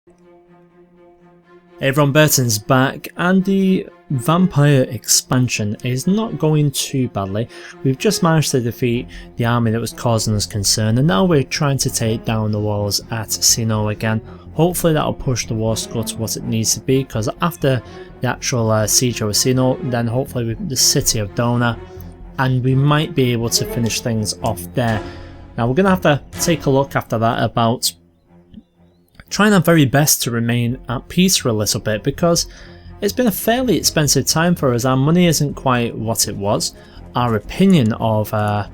Hey everyone, Burton's back, and the Vampire expansion is not going too badly. We've just managed to defeat the army that was causing us concern, and now we're trying to take down the walls at Sino again. Hopefully that'll push the war score to what it needs to be, because after the actual siege of Sino, then hopefully the city of Dona, and we might be able to finish things off there. Now we're going to have to take a look after that about trying our very best to remain at peace for a little bit, because it's been a fairly expensive time for us. Our money isn't quite what it was. Our opinion of our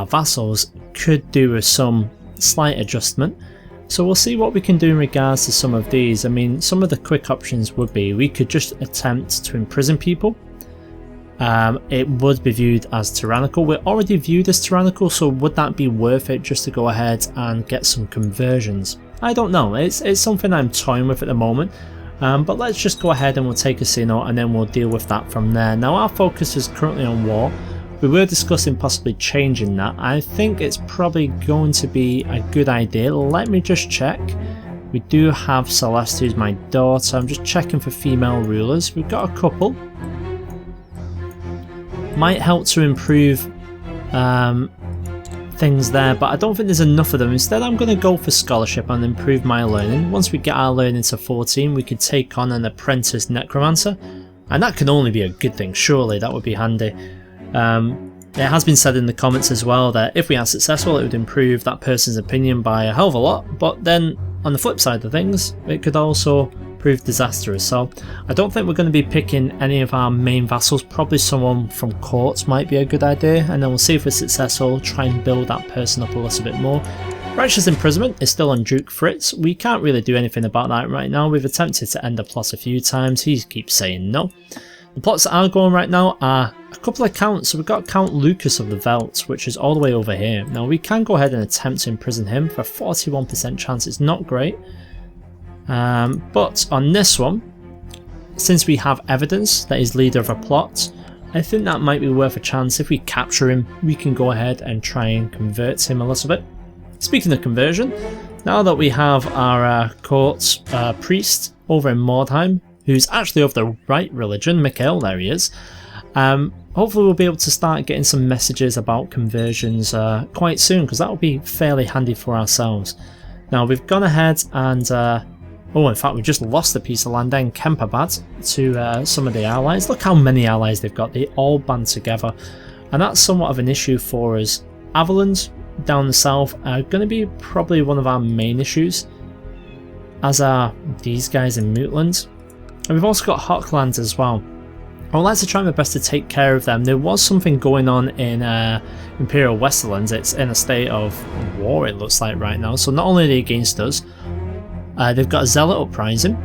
vassals could do with some slight adjustment. So we'll see what we can do in regards to some of these. I mean, some of the quick options would be we could just attempt to imprison people. It would be viewed as tyrannical. We're already viewed as tyrannical, so would that be worth it just to go ahead and get some conversions? I don't know, it's something I'm toying with at the moment, but let's just go ahead and we'll take a Sino and then we'll deal with that from there. Now our focus is currently on war. We were discussing possibly changing that. I think it's probably going to be a good idea. Let me just check. We do have Celeste, who's my daughter. I'm just checking for female rulers. We've got a couple. Might help to improve things there, but I don't think there's enough of them. Instead I'm going to go for scholarship and improve my learning. Once we get our learning to 14, we could take on an apprentice necromancer, and that can only be a good thing. Surely that would be handy. It has been said in the comments as well that if we are successful, it would improve that person's opinion by a hell of a lot, but then on the flip side of things, it could also prove disastrous. So I don't think we're going to be picking any of our main vassals. Probably someone from courts might be a good idea, and then we'll see if we're successful, try and build that person up a little bit more. Righteous imprisonment is still on Duke Fritz. We can't really do anything about that right now. We've attempted to end the plot a few times. He keeps saying no. The plots that are going right now are a couple of counts. So we've got Count Lucas of the Veldt, which is all the way over here. Now we can go ahead and attempt to imprison him for a 41% chance. It's not great. But on this one, since we have evidence that he's leader of a plot, I think that might be worth a chance. If we capture him, we can go ahead and try and convert him a little bit. Speaking of conversion, now that we have our court priest over in Mordheim, who's actually of the right religion, Mikhail, there he is, hopefully we'll be able to start getting some messages about conversions quite soon, because that will be fairly handy for ourselves. Now we've gone ahead and oh, in fact, we just lost a piece of land in Kemperbad to some of the allies. Look how many allies they've got. They all band together. And that's somewhat of an issue for us. Averland down the south are going to be probably one of our main issues, as are these guys in Mootland. And we've also got Hochland as well. I would like to try my best to take care of them. There was something going on in Imperial Westlands. It's in a state of war, it looks like, right now. So not only are they against us, they've got a Zealot uprising,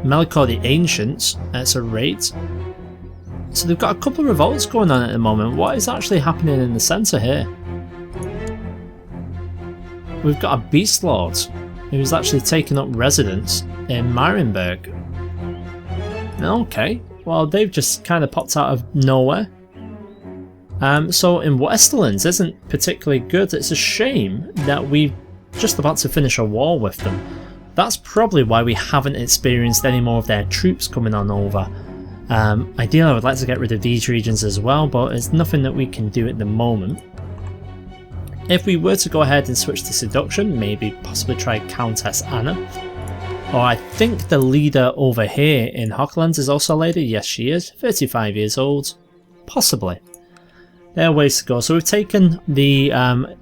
Melikor the Ancients, it's a raid. So they've got a couple of revolts going on at the moment. What is actually happening in the centre here? We've got a Beast Lord who's actually taking up residence in Marienburg. Okay, well they've just kind of popped out of nowhere. So in Westlands isn't particularly good. It's a shame that we've just about to finish a war with them. That's probably why we haven't experienced any more of their troops coming on over. Ideally I would like to get rid of these regions as well, but there's nothing that we can do at the moment. If we were to go ahead and switch to seduction, maybe possibly try Countess Anna. Or I think the leader over here in Hochland is also a lady. Yes, she is. 35 years old. Possibly. There are ways to go. So we've taken the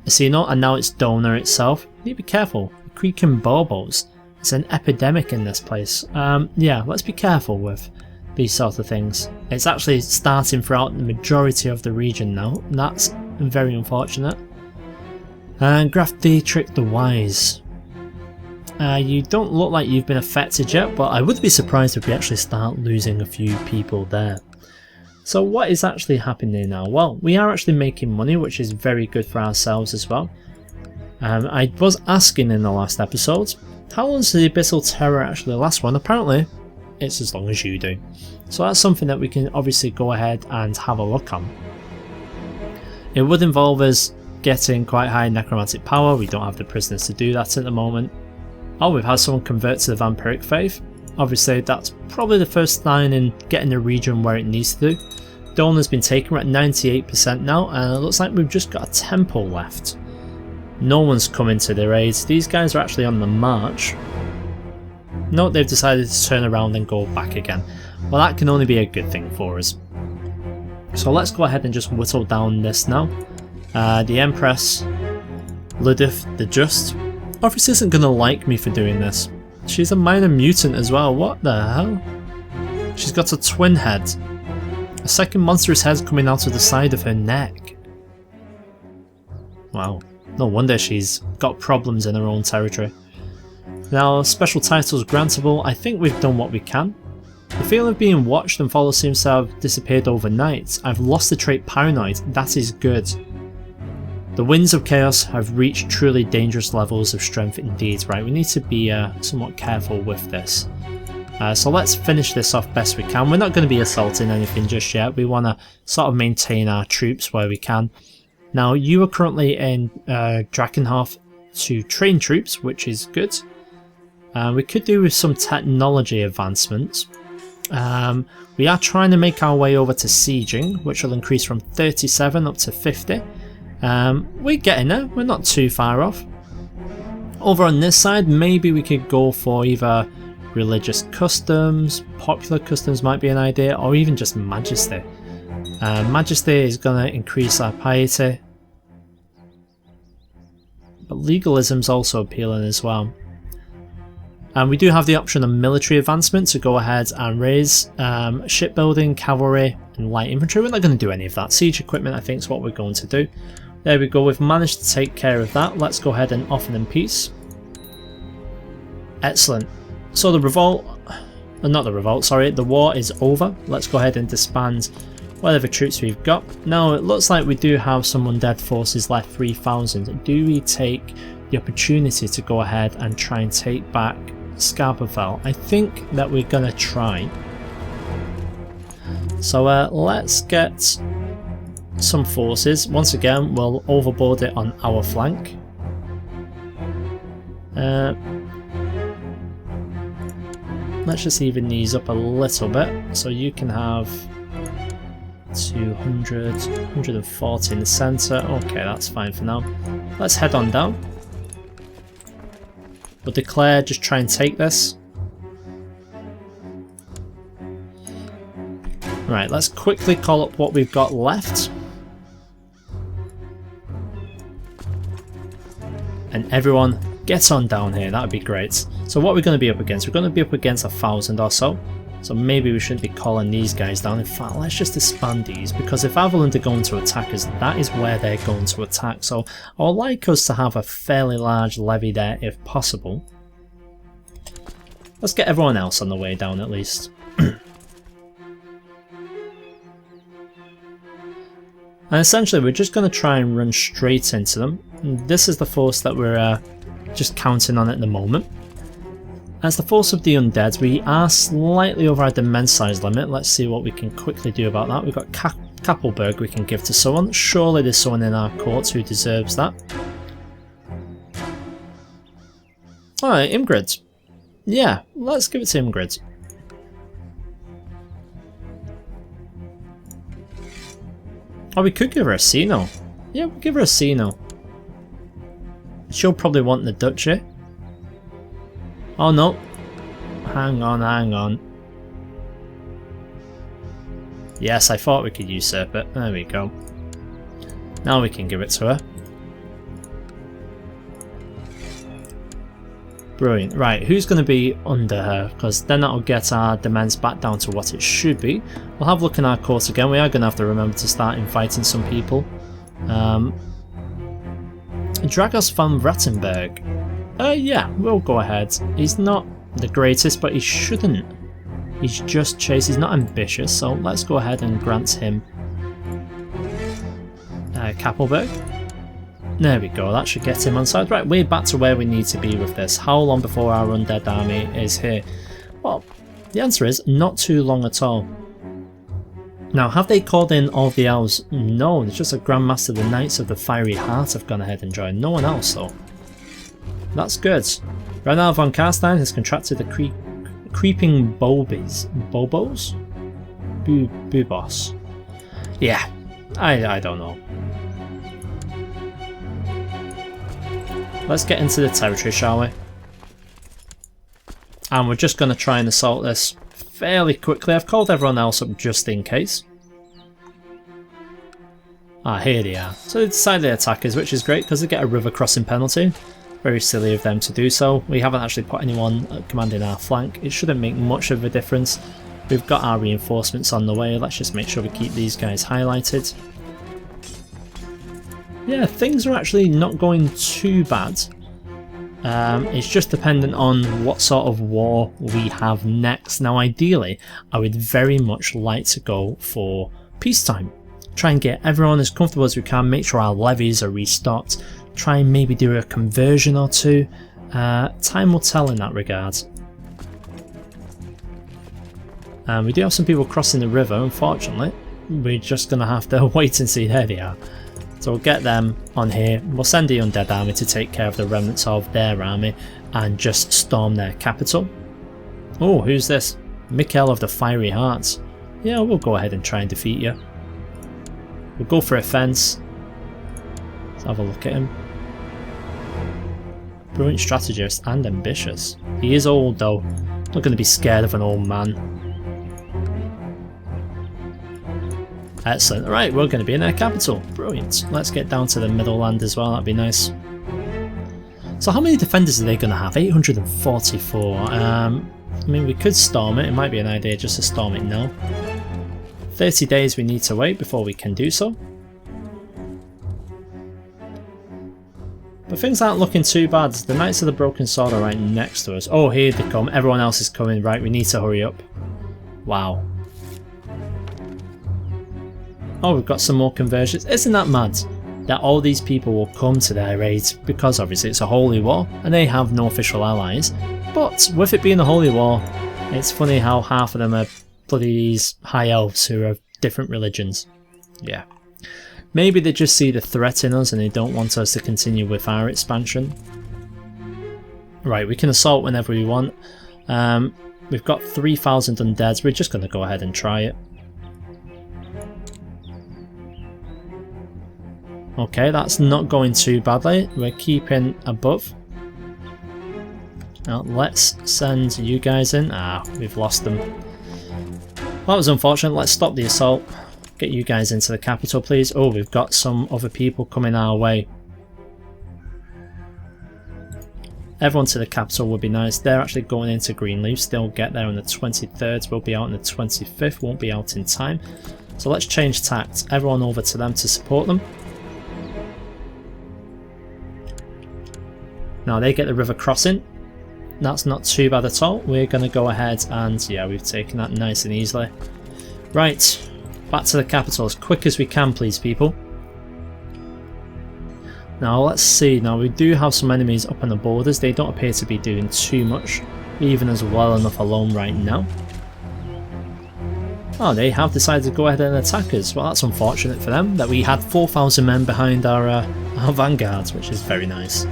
Sino, and now it's Dona itself. You need to be careful. The Creaking Bobos. It's an epidemic in this place. Yeah, let's be careful with these sort of things. It's actually starting throughout the majority of the region now. And that's very unfortunate. And Graf Dietrich the Wise. You don't look like you've been affected yet, but I would be surprised if we actually start losing a few people there. So what is actually happening now? Well, we are actually making money, which is very good for ourselves as well. I was asking in the last episode, how long does the Abyssal Terror actually last? One, apparently it's as long as you do. So that's something that we can obviously go ahead and have a look on. It would involve us getting quite high necromantic power. We don't have the prisoners to do that at the moment. Oh, we've had someone convert to the vampiric faith. Obviously, that's probably the first sign in getting the region where it needs to do. Dawn has been taken, we're at 98% now, and it looks like we've just got a temple left. No one's coming to their aid. These guys are actually on the march. No, they've decided to turn around and go back again. Well, that can only be a good thing for us. So let's go ahead and just whittle down this now. The Empress, Ludith the Just, obviously isn't going to like me for doing this. She's a minor mutant as well, what the hell? She's got a twin head. A second monstrous head coming out of the side of her neck. Wow, no wonder she's got problems in her own territory. Now, special titles grantable, I think we've done what we can. The feeling of being watched and followed seems to have disappeared overnight. I've lost the trait Paranoid, that is good. The winds of chaos have reached truly dangerous levels of strength indeed. Right, we need to be somewhat careful with this. So let's finish this off best we can. We're not going to be assaulting anything just yet. We want to sort of maintain our troops where we can. Now, you are currently in Drakenhof to train troops, which is good. We could do with some technology advancements. We are trying to make our way over to sieging, which will increase from 37 up to 50. We're getting there, we're not too far off. Over on this side, maybe we could go for either religious customs, popular customs might be an idea, or even just majesty. Majesty is going to increase our piety, but legalism's also appealing as well. And we do have the option of military advancement to go ahead and raise shipbuilding, cavalry and light infantry. We're not going to do any of that. Siege equipment I think is what we're going to do. There we go, we've managed to take care of that. Let's go ahead and offer them peace. Excellent. So the revolt, not the revolt, sorry, the war is over. Let's go ahead and disband whatever troops we've got. Now it looks like we do have some undead forces left, 3,000. Do we take the opportunity to go ahead and try and take back Scarpafell? I think that we're going to try. So let's get some forces. Once again, we'll overboard it on our flank. Let's just even these up a little bit. So you can have 200, 140 in the centre. Okay, that's fine for now. Let's head on down. We'll declare, just try and take this. Right, let's quickly call up what we've got left. And everyone get on down here, that would be great. So what we're going to be up against? We're going to be up against 1,000 or so. So maybe we shouldn't be calling these guys down. In fact, let's just disband these, because if Avalund are going to attack us, that is where they're going to attack. So I would like us to have a fairly large levy there if possible. Let's get everyone else on the way down at least. And essentially we're just going to try and run straight into them. And this is the force that we're just counting on at the moment. As the force of the undead, we are slightly over our domain size limit. Let's see what we can quickly do about that. We've got Kappelberg we can give to someone. Surely there's someone in our court who deserves that. Alright, Imgrid. Yeah, let's give it to Imgrid. Oh, we could give her a Sino. Yeah, we'll give her a Sino. She'll probably want the duchy. Oh no. Hang on, hang on. Yes, I thought we could usurp it. There we go. Now we can give it to her. Brilliant. Right, who's going to be under her? Because then that'll get our demands back down to what it should be. We'll have a look in our court again. We are going to have to remember to start inviting some people. Dragos van Rattenberg. Yeah, we'll go ahead. He's not the greatest, but he shouldn't. He's just chase. He's not ambitious, so let's go ahead and grant him Kappelberg. There we go, that should get him on side. Right, we're back to where we need to be with this. How long before our undead army is here? Well, the answer is not too long at all. Now, have they called in all the elves? No, it's just a Grandmaster, the Knights of the Fiery Heart have gone ahead and joined. No one else though. That's good. Ragnar von Carstein has contracted the creeping bobos? Bubos. Yeah, I don't know. Let's get into the territory, shall we? And we're just going to try and assault this fairly quickly. I've called everyone else up just in case. Ah, here they are. So they decided to attack us, which is great because they get a river crossing penalty. Very silly of them to do so. We haven't actually put anyone commanding our flank. It shouldn't make much of a difference. We've got our reinforcements on the way. Let's just make sure we keep these guys highlighted. Yeah, things are actually not going too bad. It's just dependent on what sort of war we have next. Now ideally, I would very much like to go for peacetime. Try and get everyone as comfortable as we can, make sure our levies are restocked, try and maybe do a conversion or two. Time will tell in that regard. We do have some people crossing the river, unfortunately. We're just going to have to wait and see. There they are. So we'll get them on here. We'll send the undead army to take care of the remnants of their army and just storm their capital. Oh, who's this? Mikhail of the Fiery Hearts. Yeah, we'll go ahead and try and defeat you. We'll go for a fence. Let's have a look at him. Brilliant strategist and ambitious. He is old though. Not going to be scared of an old man. Excellent. Right, we're going to be in their capital. Brilliant. Let's get down to the middle land as well. That'd be nice. So how many defenders are they going to have? 844. I mean, we could storm it. It might be an idea just to storm it now. 30 days we need to wait before we can do so. But things aren't looking too bad. The Knights of the Broken Sword are right next to us. Oh, here they come. Everyone else is coming. Right, we need to hurry up. Wow. Oh, we've got some more conversions. Isn't that mad that all these people will come to their aid because obviously it's a holy war and they have no official allies. But with it being a holy war, it's funny how half of them are bloody these high elves who are of different religions. Yeah. Maybe they just see the threat in us and they don't want us to continue with our expansion. Right, we can assault whenever we want. We've got 3,000 undeads. We're just going to go ahead and try it. Okay, that's not going too badly. We're keeping above. Now let's send you guys in. Ah, we've lost them. That was unfortunate. Let's stop the assault. Get you guys into the capital, please. Oh, we've got some other people coming our way. Everyone to the capital would be nice. They're actually going into Greenleaf. They'll get there on the 23rd. We'll be out on the 25th. Won't be out in time. So let's change tact. Everyone over to them to support them. Now they get the river crossing. That's not too bad at all. We're going to go ahead and yeah, we've taken that nice and easily. Right, back to the capital as quick as we can, please, people. Now let's see. Now we do have some enemies up on the borders. They don't appear to be doing too much, leaving us well enough alone right now. Oh, they have decided to go ahead and attack us. Well, that's unfortunate for them that we had 4,000 men behind our vanguards, which is very nice.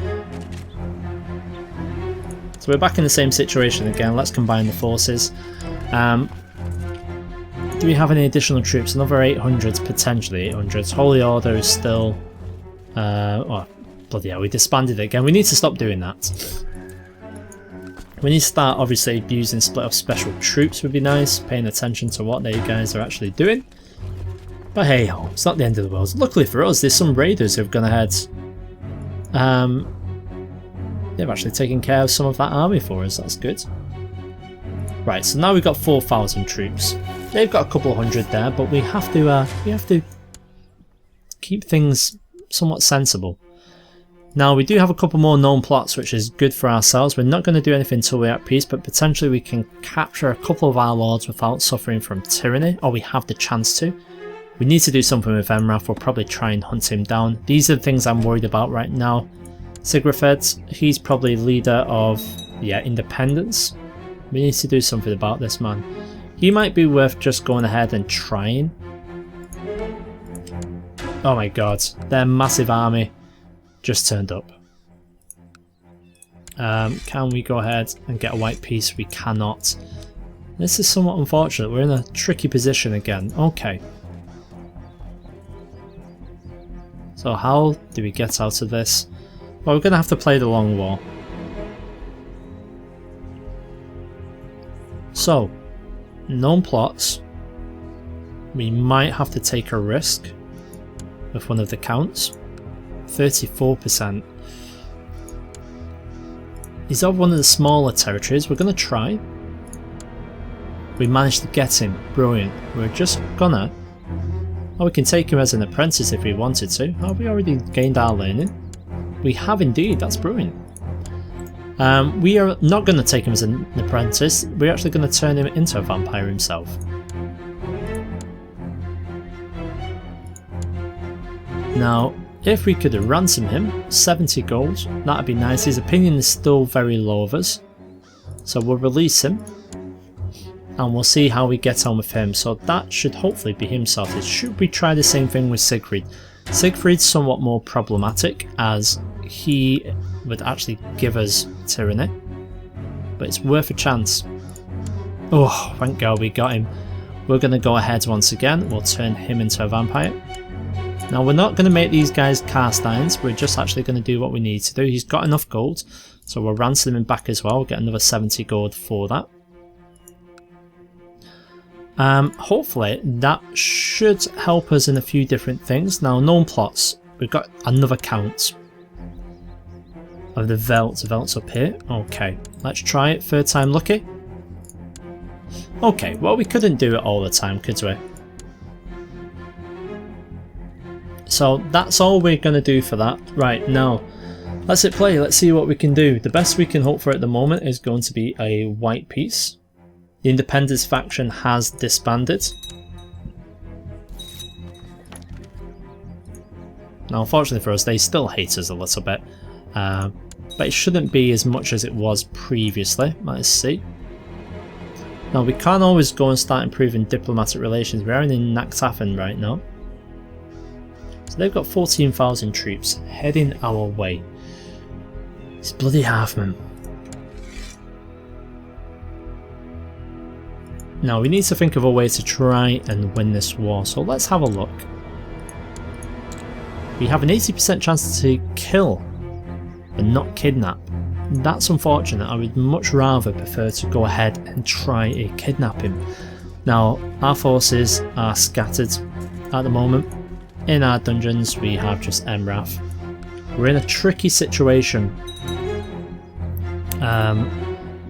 So we're back in the same situation again. Let's combine the forces. Do we have any additional troops? Another 800, potentially 800. Holy Order is still... oh, bloody hell, we disbanded it again. We need to stop doing that. We need to start, obviously, using split up special troops would be nice. Paying attention to what they guys are actually doing. But hey ho, it's not the end of the world. Luckily for us, there's some raiders who've gone ahead. They've actually taken care of some of that army for us, that's good. Right, so now we've got 4,000 troops. They've got a couple of hundred there, but we have to keep things somewhat sensible. Now we do have a couple more known plots, which is good for ourselves. We're not going to do anything until we're at peace, but potentially we can capture a couple of our lords without suffering from tyranny, or we have the chance to. We need to do something with Emrath. We'll probably try and hunt him down. These are the things I'm worried about right now. Sigrafed, he's probably leader of, yeah, independence. We need to do something about this man. He might be worth just going ahead and trying. Oh my god, their massive army just turned up. Can we go ahead and get a white piece? We cannot. This is somewhat unfortunate. We're in a tricky position again. Okay. So how do we get out of this? Well, we're going to have to play the long war. So, known plots. We might have to take a risk with one of the counts. 34%. He's over one of the smaller territories. We're going to try. We managed to get him. Brilliant. We're just gonna... Oh, we can take him as an apprentice if we wanted to. Have we already gained our learning? We have indeed. That's brilliant. We are not going to take him as an apprentice. We're actually going to turn him into a vampire himself. Now, if we could ransom him, 70 gold, that'd be nice. His opinion is still very low of us. So we'll release him. And we'll see how we get on with him. So that should hopefully be him sorted. Should we try the same thing with Siegfried? Siegfried's somewhat more problematic as he would actually give us tyranny. But it's worth a chance. Oh, thank God we got him. We're going to go ahead once again. We'll turn him into a vampire. Now we're not going to make these guys Carsteins. We're just actually going to do what we need to do. He's got enough gold. So we'll ransom him back as well. We'll get another 70 gold for that. Hopefully that should help us in a few different things. Now, known plots. We've got another count of the Veldt. The Veldt's up here. Okay, let's try it. Third time lucky. Okay, well we couldn't do it all the time, could we? So that's all we're going to do for that. Right, now let's hit play. Let's see what we can do. The best we can hope for at the moment is going to be a white piece. The Independence faction has disbanded. Now unfortunately for us, they still hate us a little bit. But it shouldn't be as much as it was previously. Let's see. Now we can't always go and start improving diplomatic relations. We're in Nachthafen right now. So they've got 14,000 troops heading our way. It's bloody Halfman. Now we need to think of a way to try and win this war, so let's have a look. We have an 80% chance to kill, but not kidnap. That's unfortunate. I would much rather prefer to go ahead and try a kidnapping. Now our forces are scattered at the moment. In our dungeons we have just Emrath. We're in a tricky situation.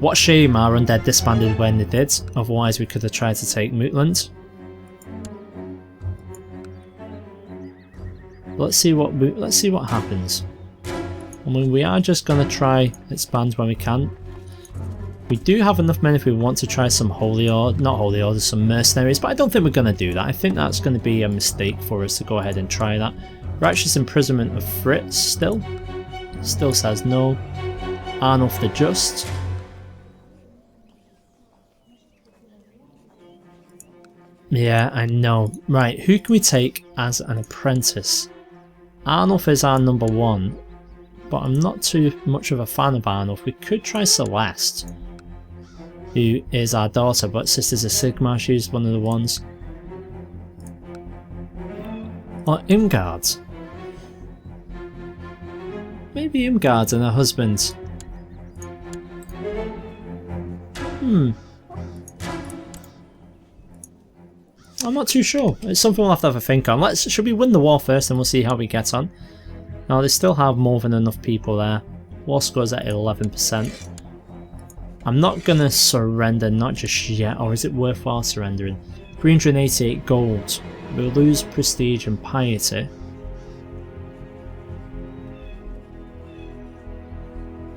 What shame our undead disbanded when they did, otherwise we could have tried to take Mootland. Let's see what happens. I mean, we are just gonna try expand when we can. We do have enough men if we want to try some some mercenaries, but I don't think we're gonna do that. I think that's gonna be a mistake for us to go ahead and try that. Righteous imprisonment of Fritz still says no. Arnulf the Just. Yeah, I know. Right, who can we take as an apprentice? Arnulf is our number one, but I'm not too much of a fan of Arnulf. We could try Celeste, who is our daughter, but sister's a Sigmar, she's one of the ones. Or Imgard. Maybe Imgard and her husband. I'm not too sure. It's something we'll have a think on. Should we win the war first and we'll see how we get on? Now they still have more than enough people there. War score's at 11%. I'm not going to surrender, not just yet, or is it worthwhile surrendering? 388 gold. We'll lose prestige and piety.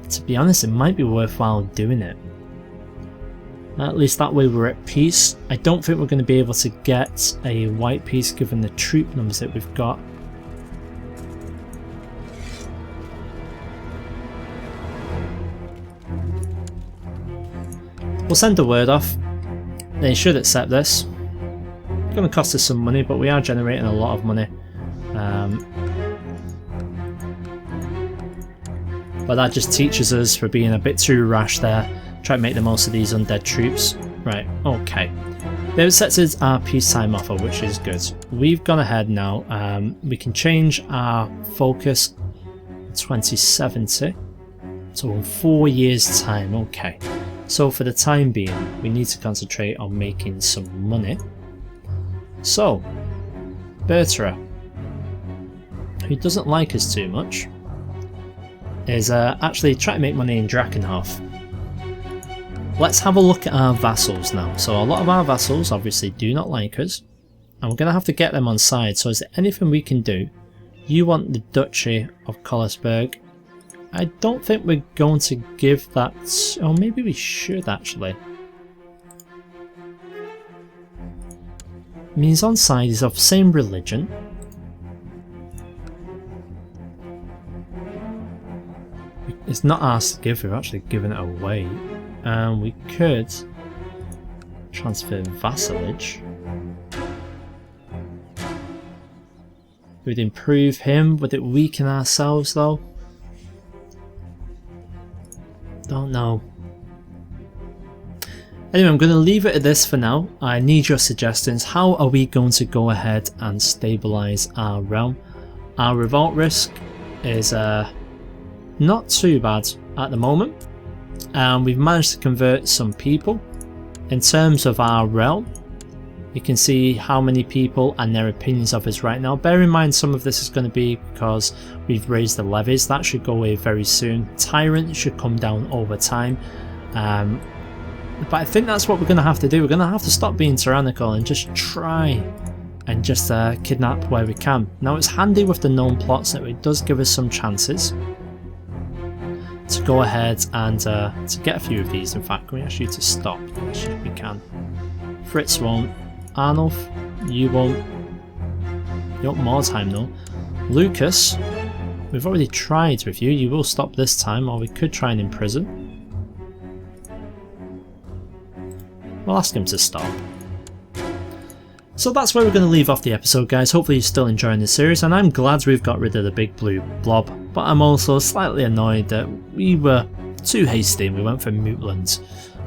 To be honest, it might be worthwhile doing it. At least that way we're at peace. I don't think we're going to be able to get a white piece given the troop numbers that we've got. We'll send the word off. They should accept this. It's going to cost us some money, but we are generating a lot of money. but that just teaches us for being a bit too rash there. Try to make the most of these undead troops. Right, okay. They've accepted our peacetime offer, which is good. We've gone ahead now. We can change our focus 2070 to in 4 years time. Okay, so for the time being we need to concentrate on making some money. So Bertha, who doesn't like us too much, is actually trying to make money in Drakenhof. Let's have a look at our vassals now. So a lot of our vassals obviously do not like us, and we're going to have to get them on side. So is there anything we can do? You want the Duchy of Kollersberg. I don't think we're going to give that... Oh, maybe we should actually. I mean, he's on side, he's of the same religion. It's not ours to give, we're actually giving it away. And we could transfer vassalage. Would improve him. Would it weaken ourselves though? Don't know. Anyway, I'm going to leave it at this for now. I need your suggestions. How are we going to go ahead and stabilise our realm? Our revolt risk is not too bad at the moment. We've managed to convert some people. In terms of our realm, you can see how many people and their opinions of us right now. Bear in mind some of this is going to be because we've raised the levies. That should go away very soon. Tyrant should come down over time. But I think that's what we're going to have to do. We're going to have to stop being tyrannical and just try and just kidnap where we can. Now it's handy with the known plots that it does give us some chances to go ahead and to get a few of these. In fact, can we ask you to stop? Yes, we can. Fritz won't. Arnulf, you won't. You want more time though. Lucas, we've already tried with you. You will stop this time, or we could try and imprison. We'll ask him to stop. So that's where we're going to leave off the episode, guys. Hopefully you're still enjoying the series, and I'm glad we've got rid of the big blue blob, but I'm also slightly annoyed that we were too hasty and we went for Mootlands.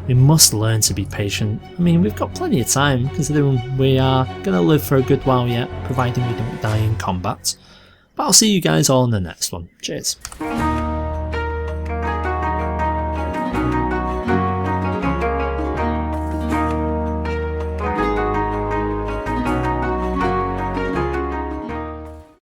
We must learn to be patient. I mean, we've got plenty of time, considering we are going to live for a good while yet, providing we don't die in combat. But I'll see you guys all in the next one. Cheers.